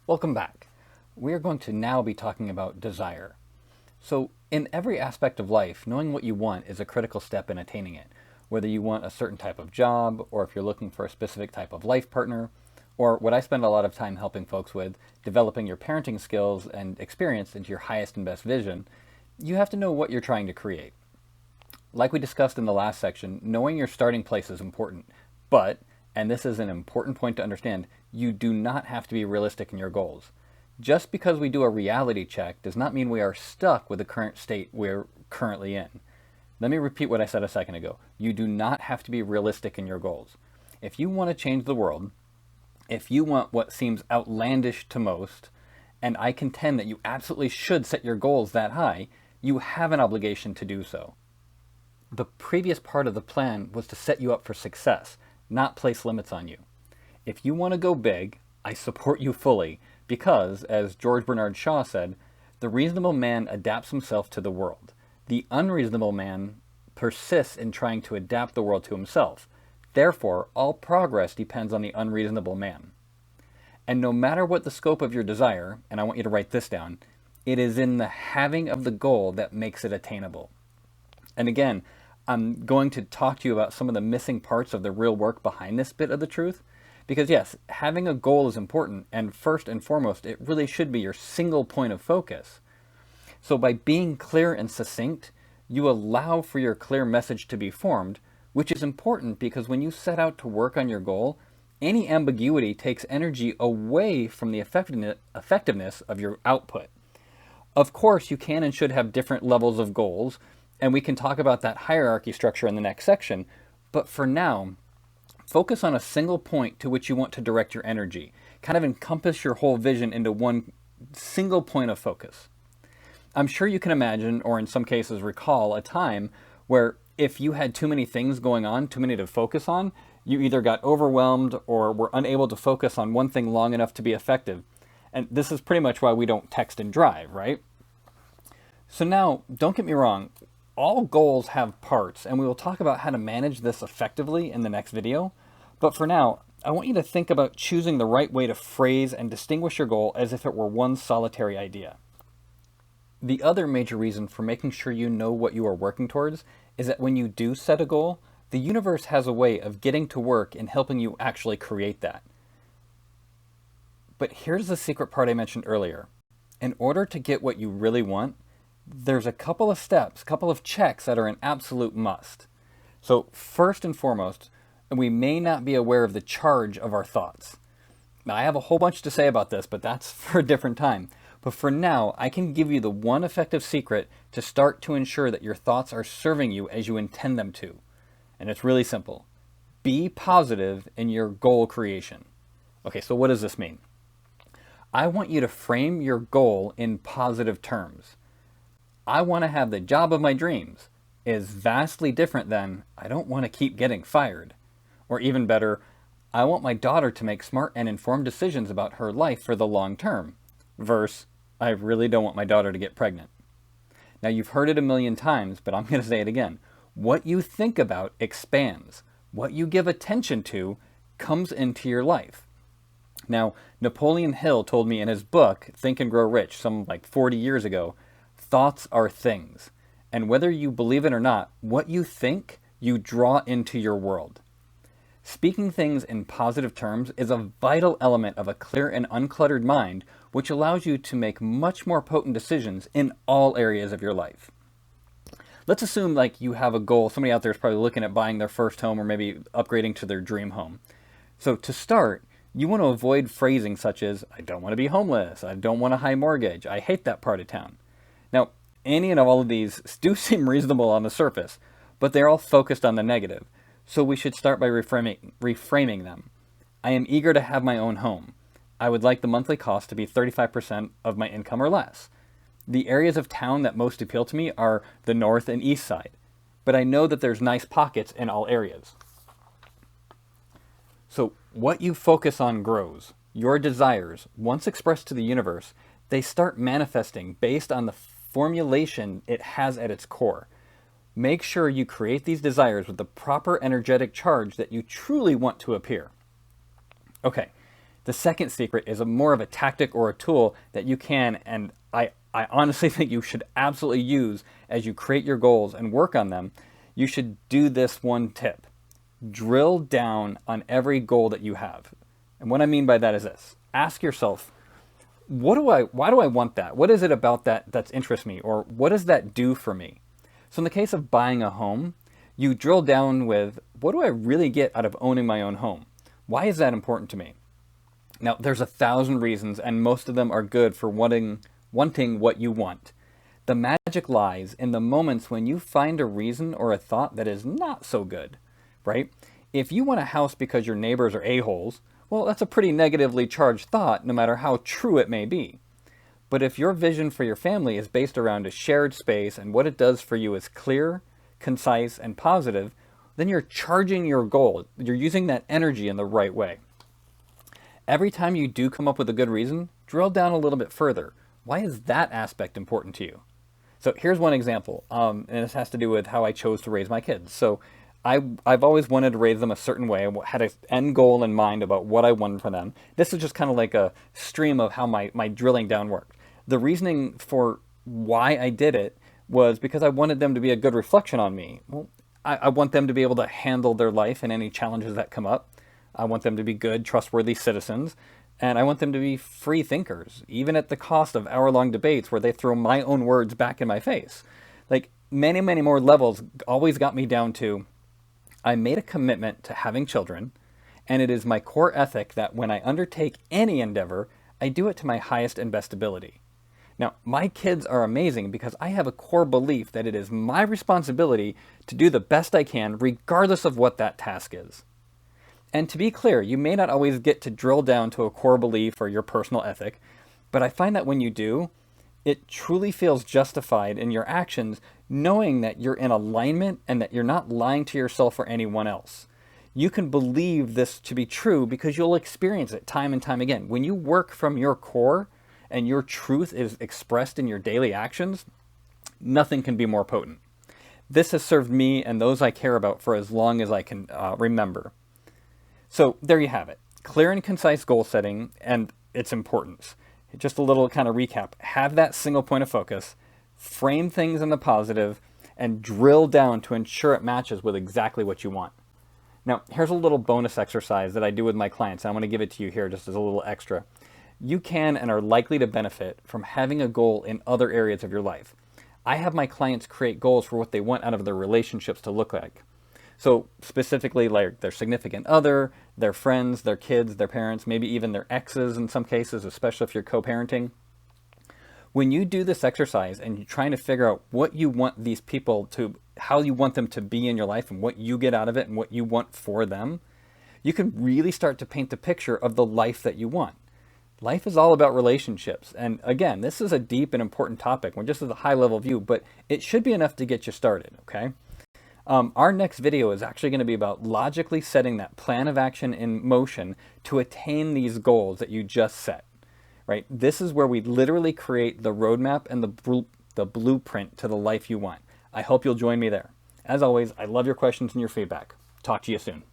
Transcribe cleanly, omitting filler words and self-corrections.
Welcome back. We are going to now be talking about desire. So, in every aspect of life, knowing what you want is a critical step in attaining it. Whether you want a certain type of job, or if you're looking for a specific type of life partner, or what I spend a lot of time helping folks with, developing your parenting skills and experience into your highest and best vision, you have to know what you're trying to create. Like we discussed in the last section, knowing your starting place is important, but, and this is an important point to understand, you do not have to be realistic in your goals. Just because we do a reality check does not mean we are stuck with the current state we're currently in. Let me repeat what I said a second ago. You do not have to be realistic in your goals. If you want to change the world, if you want what seems outlandish to most, and I contend that you absolutely should set your goals that high, you have an obligation to do so. The previous part of the plan was to set you up for success, not place limits on you. If you want to go big, I support you fully because, as George Bernard Shaw said, the reasonable man adapts himself to the world. The unreasonable man persists in trying to adapt the world to himself. Therefore, all progress depends on the unreasonable man. And no matter what the scope of your desire, and I want you to write this down, it is in the having of the goal that makes it attainable. And again, I'm going to talk to you about some of the missing parts of the real work behind this bit of the truth. Because yes, having a goal is important, and first and foremost, it really should be your single point of focus. So by being clear and succinct, you allow for your clear message to be formed, which is important because when you set out to work on your goal, any ambiguity takes energy away from the effectiveness of your output. Of course, you can and should have different levels of goals, and we can talk about that hierarchy structure in the next section, but for now, focus on a single point to which you want to direct your energy. Kind of encompass your whole vision into one single point of focus. I'm sure you can imagine, or in some cases recall, a time where if you had too many things going on, too many to focus on, you either got overwhelmed or were unable to focus on one thing long enough to be effective. And this is pretty much why we don't text and drive, right? So now, don't get me wrong, all goals have parts, and we will talk about how to manage this effectively in the next video. But for now, I want you to think about choosing the right way to phrase and distinguish your goal as if it were one solitary idea. The other major reason for making sure you know what you are working towards is that when you do set a goal, the universe has a way of getting to work and helping you actually create that. But here's the secret part I mentioned earlier. In order to get what you really want, there's a couple of steps, a couple of checks that are an absolute must. So first and foremost, we may not be aware of the charge of our thoughts. Now, I have a whole bunch to say about this, but that's for a different time. But for now, I can give you the one effective secret to start to ensure that your thoughts are serving you as you intend them to. And it's really simple. Be positive in your goal creation. Okay, so what does this mean? I want you to frame your goal in positive terms. I want to have the job of my dreams is vastly different than I don't want to keep getting fired. Or even better, I want my daughter to make smart and informed decisions about her life for the long term. Versus, I really don't want my daughter to get pregnant. Now you've heard it a million times, but I'm going to say it again. What you think about expands. What you give attention to comes into your life. Now, Napoleon Hill told me in his book, Think and Grow Rich, some like 40 years ago, thoughts are things. And whether you believe it or not, what you think, you draw into your world. Speaking things in positive terms is a vital element of a clear and uncluttered mind, which allows you to make much more potent decisions in all areas of your life. Let's assume like you have a goal. Somebody out there is probably looking at buying their first home or maybe upgrading to their dream home. So to start, you want to avoid phrasing such as, I don't want to be homeless, I don't want a high mortgage, I hate that part of town. Now, any and all of these do seem reasonable on the surface, but they're all focused on the negative. So we should start by reframing them. I am eager to have my own home. I would like the monthly cost to be 35% of my income or less. The areas of town that most appeal to me are the north and east side, but I know that there's nice pockets in all areas. So what you focus on grows. Your desires, once expressed to the universe, they start manifesting based on the formulation it has at its core. Make sure you create these desires with the proper energetic charge that you truly want to appear. Okay, The second secret is more of a tactic or a tool that you can, and I honestly think you should absolutely use as you create your goals and work on them. You should do this one tip. Drill down on every goal that you have. And what I mean by that is this. Ask yourself, why do I want that? What is it about that that's interests me? Or what does that do for me? So in the case of buying a home, you drill down with, what do I really get out of owning my own home? Why is that important to me? Now, there's 1,000 reasons, and most of them are good for wanting what you want. The magic lies in the moments when you find a reason or a thought that is not so good, right? If you want a house because your neighbors are a-holes, well, that's a pretty negatively charged thought, no matter how true it may be. But if your vision for your family is based around a shared space and what it does for you is clear, concise, and positive, then you're charging your goal. You're using that energy in the right way. Every time you do come up with a good reason, drill down a little bit further. Why is that aspect important to you? So here's one example, and this has to do with how I chose to raise my kids. So I've always wanted to raise them a certain way. I had an end goal in mind about what I wanted for them. This is just kind of like a stream of how my drilling down worked. The reasoning for why I did it was because I wanted them to be a good reflection on me. Well, I want them to be able to handle their life and any challenges that come up. I want them to be good, trustworthy citizens, and I want them to be free thinkers, even at the cost of hour-long debates where they throw my own words back in my face. Like, many, many more levels always got me down to, I made a commitment to having children, and it is my core ethic that when I undertake any endeavor, I do it to my highest and best ability. Now, my kids are amazing because I have a core belief that it is my responsibility to do the best I can, regardless of what that task is. And to be clear, you may not always get to drill down to a core belief or your personal ethic, but I find that when you do, it truly feels justified in your actions, knowing that you're in alignment and that you're not lying to yourself or anyone else. You can believe this to be true because you'll experience it time and time again. When you work from your core and your truth is expressed in your daily actions, nothing can be more potent. This has served me and those I care about for as long as I can remember. So there you have it. Clear and concise goal setting and its importance. Just a little kind of recap. Have that single point of focus, frame things in the positive, and drill down to ensure it matches with exactly what you want. Now, here's a little bonus exercise that I do with my clients. I want to give it to you here just as a little extra. You can and are likely to benefit from having a goal in other areas of your life. I have my clients create goals for what they want out of their relationships to look like. So specifically like their significant other, their friends, their kids, their parents, maybe even their exes in some cases, especially if you're co-parenting. When you do this exercise and you're trying to figure out what you want these people to, how you want them to be in your life and what you get out of it and what you want for them, you can really start to paint the picture of the life that you want. Life is all about relationships. And again, this is a deep and important topic. We're just at a high level view, but it should be enough to get you started, okay? Our next video is actually going to be about logically setting that plan of action in motion to attain these goals that you just set, right? This is where we literally create the roadmap and the blueprint to the life you want. I hope you'll join me there. As always, I love your questions and your feedback. Talk to you soon.